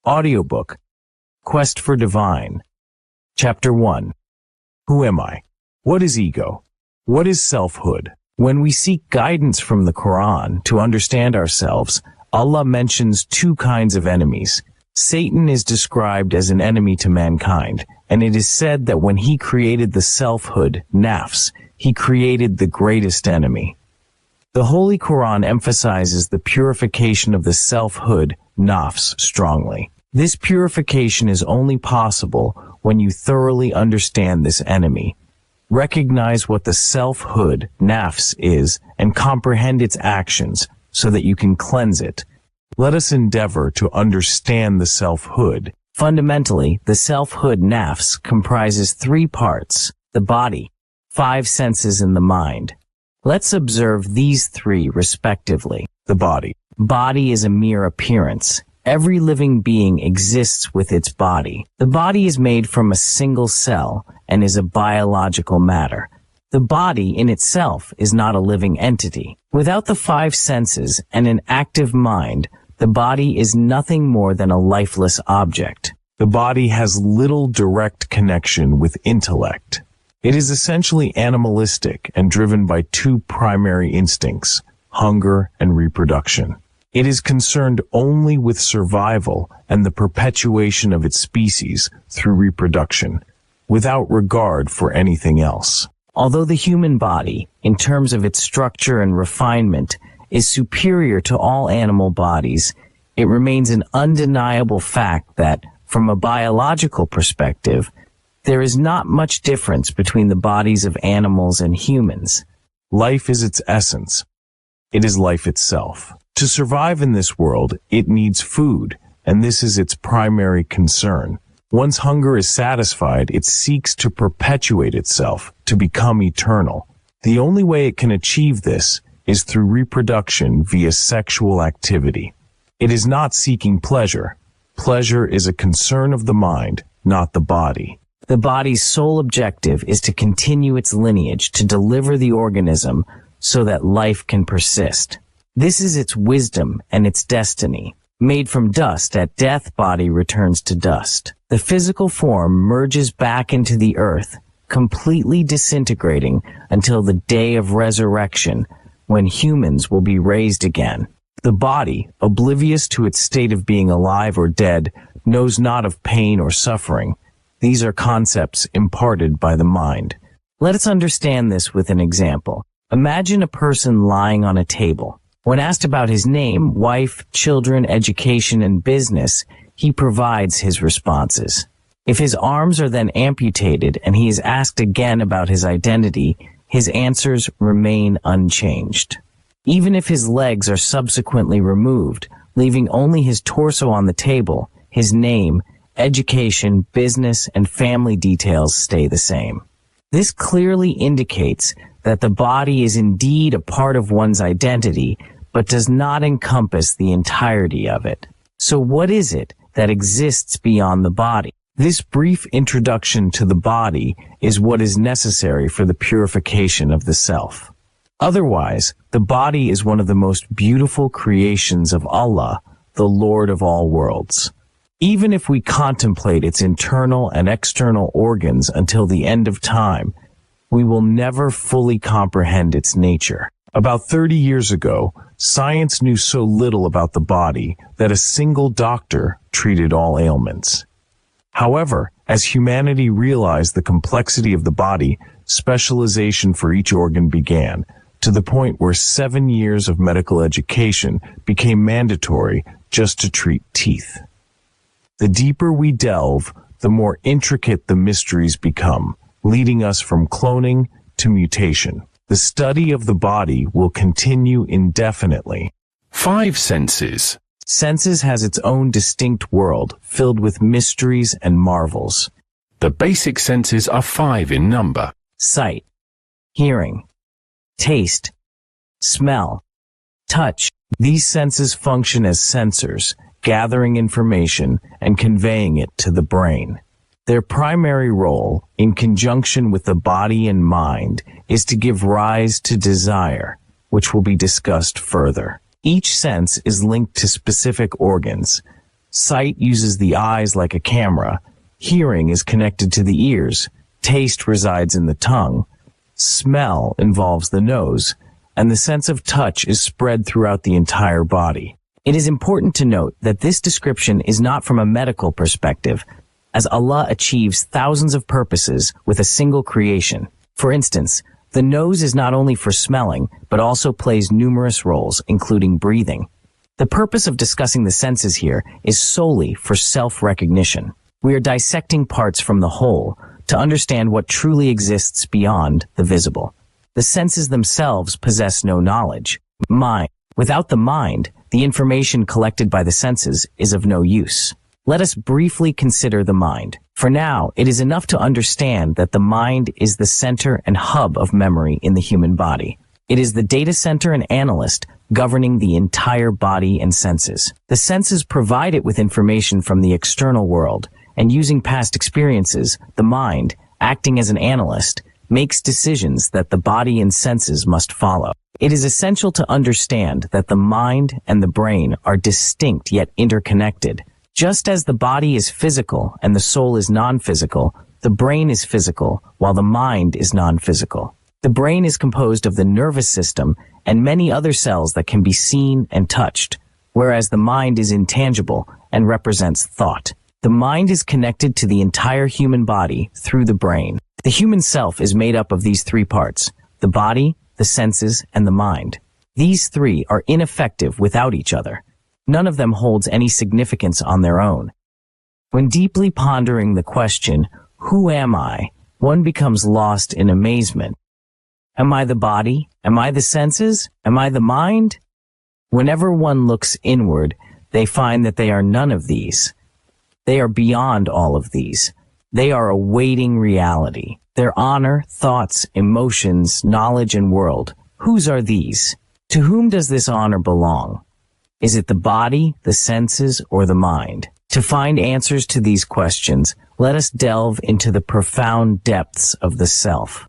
Audiobook, Quest for Divine. Chapter 1. Who am I? What is ego? What is selfhood? When we seek guidance from the Quran to understand ourselves, Allah mentions two kinds of enemies. Satan is described as an enemy to mankind, and it is said that when he created the selfhood, nafs, he created the greatest enemy. The Holy Quran emphasizes the purification of the selfhood, nafs, strongly. This purification is only possible when you thoroughly understand this enemy, recognize what the selfhood, nafs, is, and comprehend its actions so that you can cleanse it. Let us endeavor to understand the selfhood. Fundamentally, the selfhood, nafs, comprises three parts: the body, 5 senses, and the mind. Let's observe these three respectively. The body. Body is a mere appearance. Every living being exists with its body. The body is made from a single cell and is a biological matter. The body in itself is not a living entity. Without the 5 senses and an active mind, the body is nothing more than a lifeless object. The body has little direct connection with intellect. It is essentially animalistic and driven by 2 primary instincts, hunger and reproduction. It is concerned only with survival and the perpetuation of its species through reproduction, without regard for anything else. Although the human body, in terms of its structure and refinement, is superior to all animal bodies, it remains an undeniable fact that, from a biological perspective, there is not much difference between the bodies of animals and humans. Life is its essence. It is life itself. To survive in this world, it needs food, and this is its primary concern. Once hunger is satisfied, it seeks to perpetuate itself, to become eternal. The only way it can achieve this is through reproduction via sexual activity. It is not seeking pleasure. Pleasure is a concern of the mind, not the body. The body's sole objective is to continue its lineage, to deliver the organism so that life can persist. This is its wisdom and its destiny. Made from dust, at death, body returns to dust. The physical form merges back into the earth, completely disintegrating until the day of resurrection, when humans will be raised again. The body, oblivious to its state of being alive or dead, knows not of pain or suffering. These are concepts imparted by the mind. Let us understand this with an example. Imagine a person lying on a table. When asked about his name, wife, children, education, and business, he provides his responses. If his arms are then amputated and he is asked again about his identity, his answers remain unchanged. Even if his legs are subsequently removed, leaving only his torso on the table, his name, education, business, and family details stay the same. This clearly indicates that the body is indeed a part of one's identity, but does not encompass the entirety of it. So what is it that exists beyond the body? This brief introduction to the body is what is necessary for the purification of the self. Otherwise, the body is one of the most beautiful creations of Allah, the Lord of all worlds. Even if we contemplate its internal and external organs until the end of time, we will never fully comprehend its nature. About 30 years ago, science knew so little about the body that a single doctor treated all ailments. However, as humanity realized the complexity of the body, specialization for each organ began, to the point where 7 years of medical education became mandatory just to treat teeth. The deeper we delve, the more intricate the mysteries become, leading us from cloning to mutation. The study of the body will continue indefinitely. 5 senses. Senses has its own distinct world, filled with mysteries and marvels. The basic senses are 5 in number. Sight, hearing, taste, smell, touch. These senses function as sensors, gathering information and conveying it to the brain. Their primary role, in conjunction with the body and mind, is to give rise to desire, which will be discussed further. Each sense is linked to specific organs. Sight uses the eyes like a camera. Hearing is connected to the ears. Taste resides in the tongue. Smell involves the nose. And the sense of touch is spread throughout the entire body. It is important to note that this description is not from a medical perspective, as Allah achieves thousands of purposes with a single creation. For instance, the nose is not only for smelling, but also plays numerous roles, including breathing. The purpose of discussing the senses here is solely for self-recognition. We are dissecting parts from the whole to understand what truly exists beyond the visible. The senses themselves possess no knowledge. Mind. Without the mind, the information collected by the senses is of no use. Let us briefly consider the mind. For now, it is enough to understand that the mind is the center and hub of memory in the human body. It is the data center and analyst governing the entire body and senses. The senses provide it with information from the external world, and using past experiences, the mind, acting as an analyst, makes decisions that the body and senses must follow. It is essential to understand that the mind and the brain are distinct yet interconnected. Just as the body is physical and the soul is non-physical, the brain is physical while the mind is non-physical. The brain is composed of the nervous system and many other cells that can be seen and touched, whereas the mind is intangible and represents thought. The mind is connected to the entire human body through the brain. The human self is made up of these three parts: the body, the senses, and the mind. These three are ineffective without each other. None of them holds any significance on their own. When deeply pondering the question, who am I, one becomes lost in amazement. Am I the body? Am I the senses? Am I the mind? Whenever one looks inward, they find that they are none of these. They are beyond all of these. They are awaiting reality. Their honor, thoughts, emotions, knowledge, and world. Whose are these? To whom does this honor belong? Is it the body, the senses, or the mind? To find answers to these questions, let us delve into the profound depths of the self.